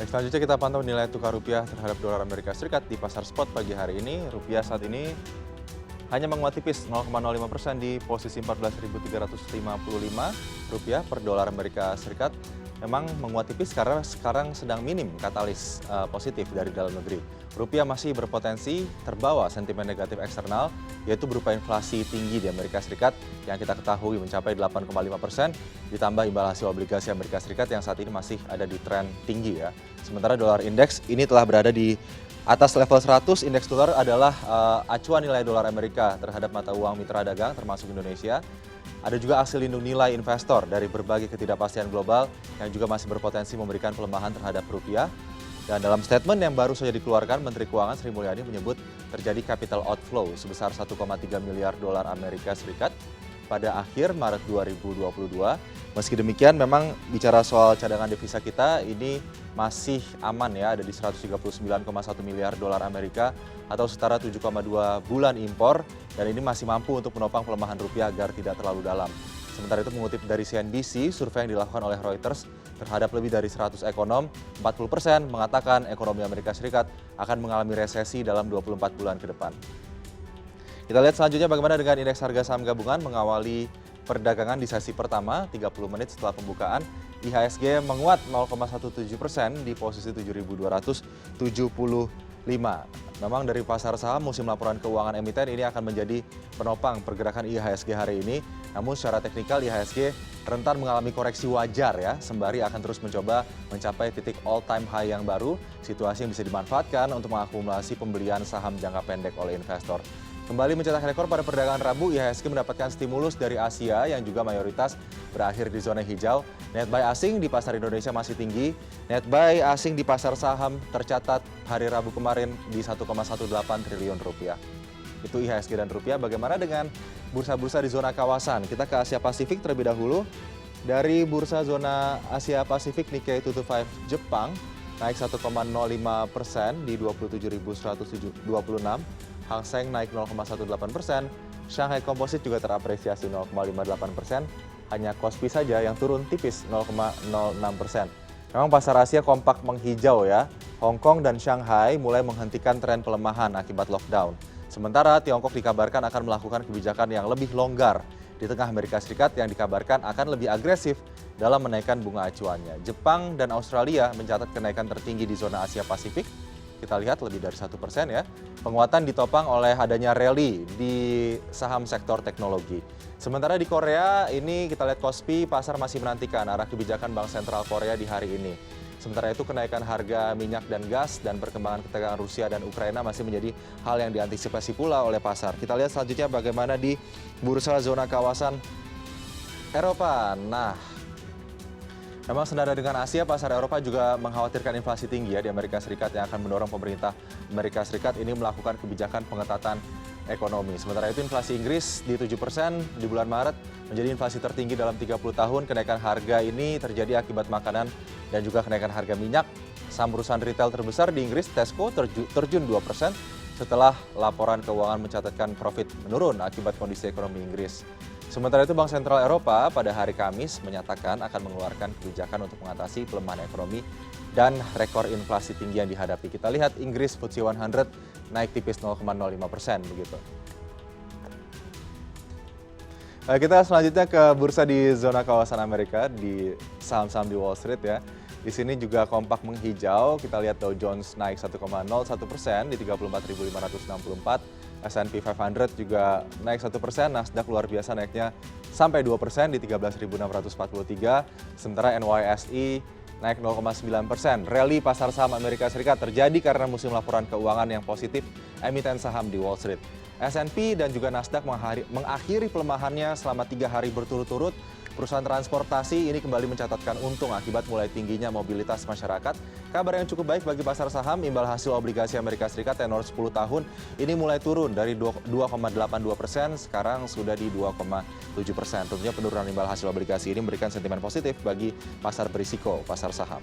Baik, selanjutnya kita pantau nilai tukar rupiah terhadap dolar Amerika Serikat di pasar spot pagi hari ini. Rupiah saat ini hanya menguat tipis 0,05% di posisi 14.355 rupiah per dolar Amerika Serikat. Memang menguat tipis karena sekarang sedang minim katalis positif dari dalam negeri. Rupiah masih berpotensi terbawa sentimen negatif eksternal, yaitu berupa inflasi tinggi di Amerika Serikat yang kita ketahui mencapai 8,5%, ditambah imbal hasil obligasi Amerika Serikat yang saat ini masih ada di tren tinggi ya. Sementara dolar indeks ini telah berada di atas level 100, indeks dolar adalah acuan nilai dolar Amerika terhadap mata uang mitra dagang termasuk Indonesia. Ada juga hasil lindung nilai investor dari berbagai ketidakpastian global yang juga masih berpotensi memberikan pelemahan terhadap rupiah. Dan dalam statement yang baru saja dikeluarkan, Menteri Keuangan Sri Mulyani menyebut terjadi capital outflow sebesar 1,3 miliar dolar Amerika Serikat pada akhir Maret 2022. Meski demikian, memang bicara soal cadangan devisa kita ini masih aman ya, ada di 139,1 miliar dolar Amerika atau setara 7,2 bulan impor, dan ini masih mampu untuk menopang pelemahan rupiah agar tidak terlalu dalam. Sementara itu mengutip dari CNBC, survei yang dilakukan oleh Reuters terhadap lebih dari 100 ekonom, 40% mengatakan ekonomi Amerika Serikat akan mengalami resesi dalam 24 bulan ke depan. Kita lihat selanjutnya bagaimana dengan indeks harga saham gabungan mengawali perdagangan di sesi pertama, 30 menit setelah pembukaan. IHSG menguat 0,17% di posisi 7.275. Memang dari pasar saham, musim laporan keuangan emiten ini akan menjadi penopang pergerakan IHSG hari ini. Namun secara teknikal IHSG rentan mengalami koreksi wajar ya, sembari akan terus mencoba mencapai titik all time high yang baru, situasi yang bisa dimanfaatkan untuk mengakumulasi pembelian saham jangka pendek oleh investor. Kembali mencetak rekor pada perdagangan Rabu, IHSG mendapatkan stimulus dari Asia yang juga mayoritas berakhir di zona hijau. Net buy asing di pasar Indonesia masih tinggi. Net buy asing di pasar saham tercatat hari Rabu kemarin di 1,18 triliun rupiah. Itu IHSG dan rupiah. Bagaimana dengan bursa-bursa di zona kawasan? Kita ke Asia Pasifik terlebih dahulu. Dari bursa zona Asia Pasifik, Nikkei 225 Jepang naik 1,05% di 27.126. Hang Seng naik 0,18%, Shanghai Composite juga terapresiasi 0,58%, hanya Kospi saja yang turun tipis 0,06%. Memang pasar Asia kompak menghijau ya, Hong Kong dan Shanghai mulai menghentikan tren pelemahan akibat lockdown. Sementara Tiongkok dikabarkan akan melakukan kebijakan yang lebih longgar di tengah Amerika Serikat yang dikabarkan akan lebih agresif dalam menaikkan bunga acuannya. Jepang dan Australia mencatat kenaikan tertinggi di zona Asia Pasifik. Kita lihat lebih dari 1% ya. Penguatan ditopang oleh adanya rally di saham sektor teknologi. Sementara di Korea ini kita lihat Kospi, pasar masih menantikan arah kebijakan Bank Sentral Korea di hari ini. Sementara itu kenaikan harga minyak dan gas dan perkembangan ketegangan Rusia dan Ukraina masih menjadi hal yang diantisipasi pula oleh pasar. Kita lihat selanjutnya bagaimana di bursa zona kawasan Eropa. Memang senada dengan Asia, pasar Eropa juga mengkhawatirkan inflasi tinggi ya di Amerika Serikat yang akan mendorong pemerintah Amerika Serikat ini melakukan kebijakan pengetatan ekonomi. Sementara itu inflasi Inggris di 7% di bulan Maret menjadi inflasi tertinggi dalam 30 tahun. Kenaikan harga ini terjadi akibat makanan dan juga kenaikan harga minyak. Saham perusahaan retail terbesar di Inggris, Tesco, terjun 2% setelah laporan keuangan mencatatkan profit menurun akibat kondisi ekonomi Inggris. Sementara itu Bank Sentral Eropa pada hari Kamis menyatakan akan mengeluarkan kebijakan untuk mengatasi pelemahan ekonomi dan rekor inflasi tinggi yang dihadapi. Kita lihat Inggris FTSE 100 naik tipis 0,05% begitu. Kita selanjutnya ke bursa di zona kawasan Amerika di saham-saham di Wall Street ya. Di sini juga kompak menghijau. Kita lihat Dow Jones naik 1,01% di 34.564. S&P 500 juga naik 1%, Nasdaq luar biasa naiknya sampai 2% di 13.643. Sementara NYSE naik 0,9%. Rally pasar saham Amerika Serikat terjadi karena musim laporan keuangan yang positif emiten saham di Wall Street. S&P dan juga Nasdaq mengakhiri pelemahannya selama 3 hari berturut-turut. Perusahaan transportasi ini kembali mencatatkan untung akibat mulai tingginya mobilitas masyarakat. Kabar yang cukup baik bagi pasar saham, imbal hasil obligasi Amerika Serikat tenor 10 tahun ini mulai turun dari 2,82%, sekarang sudah di 2,7%. Tentunya penurunan imbal hasil obligasi ini memberikan sentimen positif bagi pasar berisiko, pasar saham.